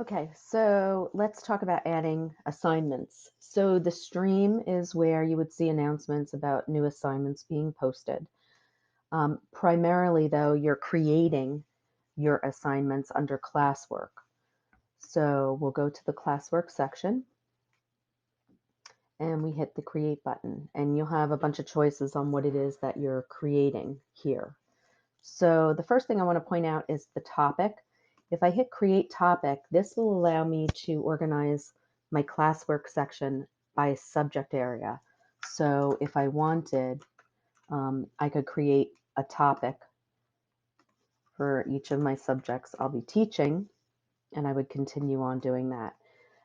Okay, so let's talk about adding assignments. So the stream is where you would see announcements about new assignments being posted. Primarily, though, you're creating your assignments under classwork. So we'll go to the classwork section and we hit the create button, and you'll have a bunch of choices on what it is that you're creating here. So the first thing I want to point out is the topic. If I hit create topic, this will allow me to organize my classwork section by subject area. So if I wanted, I could create a topic for each of my subjects I'll be teaching, and I would continue on doing that.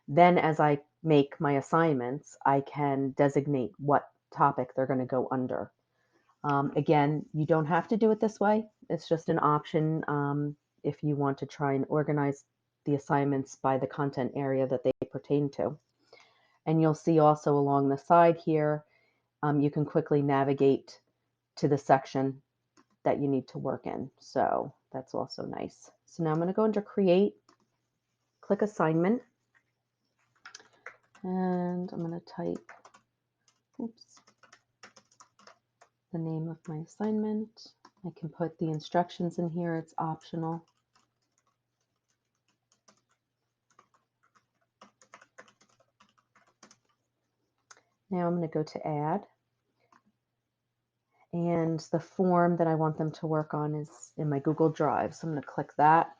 Then as I make my assignments, I can designate what topic they're going to go under. Again, you don't have to do it this way. It's just an option if you want to try and organize the assignments by the content area that they pertain to. And you'll see also along the side here, you can quickly navigate to the section that you need to work in. So that's also nice. So now I'm going to go into Create, click Assignment, and I'm going to type, oops, the name of my assignment. I can put the instructions in here. It's optional. Now I'm going to go to Add, and the form that I want them to work on is in my Google Drive. So I'm going to click that,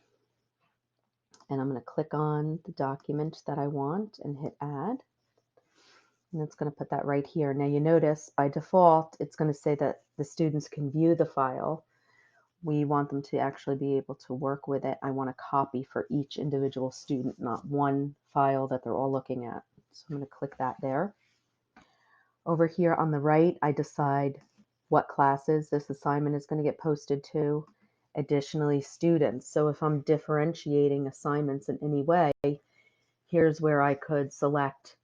and I'm going to click on the document that I want and hit Add. And it's going to put that right here. Now you notice by default, it's going to say that the students can view the file. We want them to actually be able to work with it. I want a copy for each individual student, not one file that they're all looking at. So I'm going to click that there. Over here on the right, I decide what classes this assignment is going to get posted to. Additionally, students. So if I'm differentiating assignments in any way, here's where I could select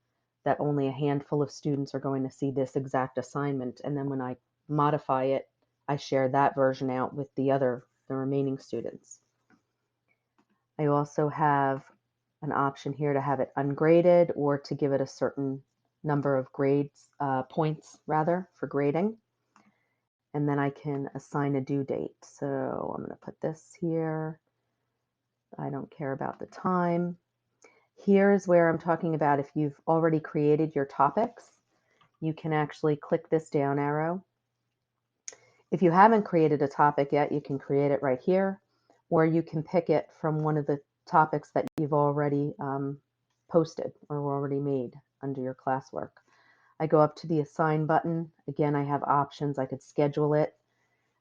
that only a handful of students are going to see this exact assignment. And then when I modify it, I share that version out with the remaining students. I also have an option here to have it ungraded or to give it a certain number of points rather, for grading. And then I can assign a due date. So I'm going to put this here. I don't care about the time. Here's where I'm talking about if you've already created your topics, you can actually click this down arrow. If you haven't created a topic yet, you can create it right here, or you can pick it from one of the topics that you've already posted or already made under your classwork. I go up to the Assign button. Again, I have options. I could schedule it.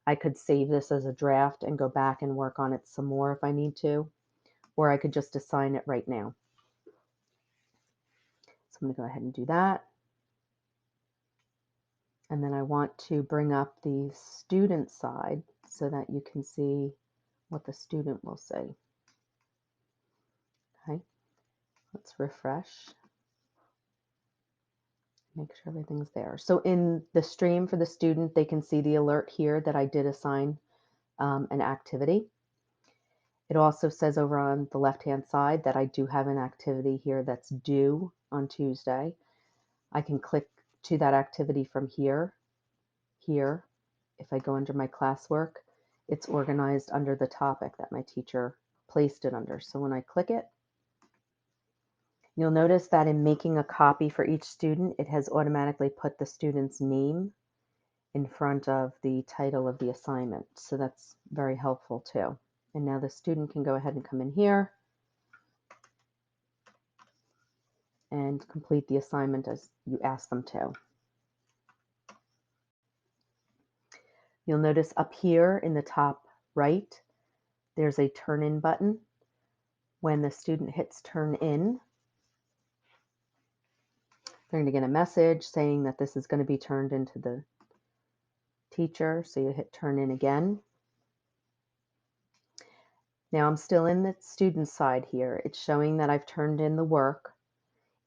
I could save this as a draft and go back and work on it some more if I need to, or I could just assign it right now. So I'm going to go ahead and do that. And then I want to bring up the student side so that you can see what the student will say. Okay, let's refresh. Make sure everything's there. So in the stream for the student, they can see the alert here that I did assign an activity. It also says over on the left-hand side that I do have an activity here that's due on Tuesday. I can click to that activity from here. Here, if I go under my classwork, it's organized under the topic that my teacher placed it under. So when I click it, you'll notice that in making a copy for each student, it has automatically put the student's name in front of the title of the assignment. So that's very helpful too. And now the student can go ahead and come in here and complete the assignment as you ask them to. You'll notice up here in the top right, there's a turn in button. When the student hits turn in, they're going to get a message saying that this is going to be turned into the teacher. So you hit turn in again. Now I'm still in the student side here. It's showing that I've turned in the work.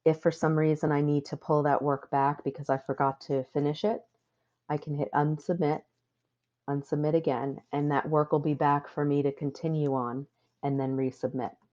If for some reason I need to pull that work back because I forgot to finish it, I can hit unsubmit, unsubmit again, and that work will be back for me to continue on and then resubmit.